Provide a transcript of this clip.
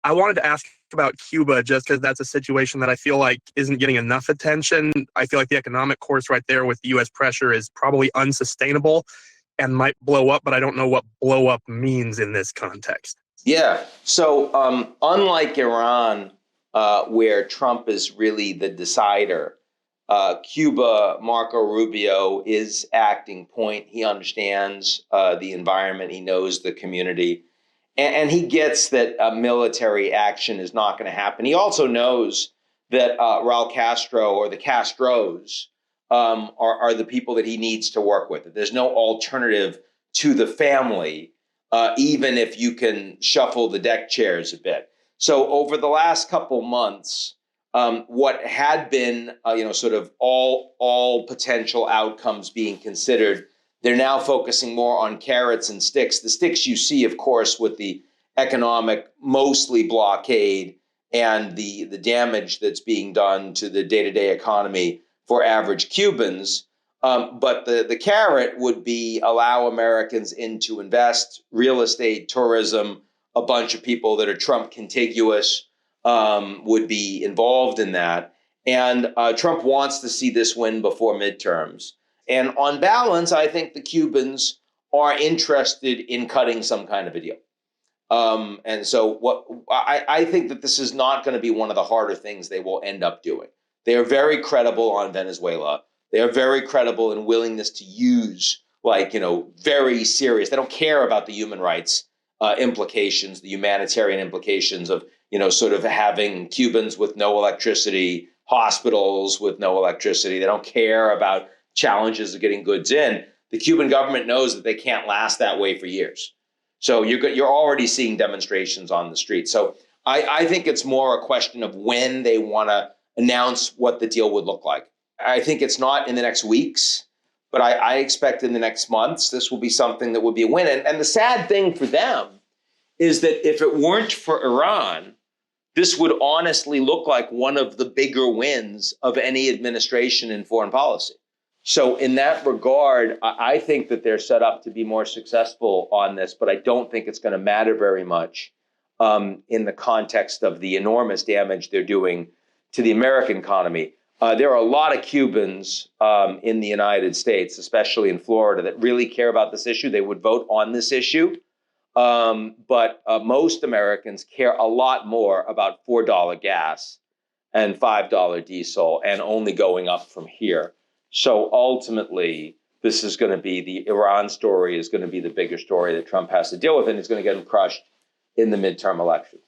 I wanted to ask about Cuba just because that's a situation that I feel like isn't getting enough attention. I feel like the economic course right there with the U.S. pressure is probably unsustainable and might blow up, but I don't know what blow up means in this context. Yeah. So unlike Iran, where Trump is really the decider, Cuba, Marco Rubio is acting point. He understands the environment. He knows the community. And he gets that military action is not going to happen. He also knows that Raul Castro or the Castros are the people that he needs to work with. There's no alternative to the family, even if you can shuffle the deck chairs a bit. So over the last couple months, what had been, sort of all potential outcomes being considered, they're now focusing more on carrots and sticks. The sticks you see, of course, with the economic, mostly blockade and the damage that's being done to the day-to-day economy for average Cubans. But the carrot would be allow Americans in to invest, real estate, tourism, a bunch of people that are Trump contiguous would be involved in that. And Trump wants to see this win before midterms. And on balance, I think the Cubans are interested in cutting some kind of a deal. And so I think that this is not going to be one of the harder things they will end up doing. They are very credible on Venezuela. They are very credible in willingness to use, very serious. They don't care about the human rights implications, the humanitarian implications of, sort of having Cubans with no electricity, hospitals with no electricity. They don't care about challenges of getting goods in. The Cuban government knows that they can't last that way for years. So you're already seeing demonstrations on the street. So I think it's more a question of when they want to announce what the deal would look like. I think it's not in the next weeks, but I expect in the next months, this will be something that would be a win. And the sad thing for them is that if it weren't for Iran, this would honestly look like one of the bigger wins of any administration in foreign policy. So in that regard, I think that they're set up to be more successful on this, but I don't think it's going to matter very much in the context of the enormous damage they're doing to the American economy. There are a lot of Cubans in the United States, especially in Florida, that really care about this issue. They would vote on this issue. But most Americans care a lot more about $4 gas and $5 diesel and only going up from here. So ultimately, this is going to be the Iran story is going to be the bigger story that Trump has to deal with, and it's going to get him crushed in the midterm elections.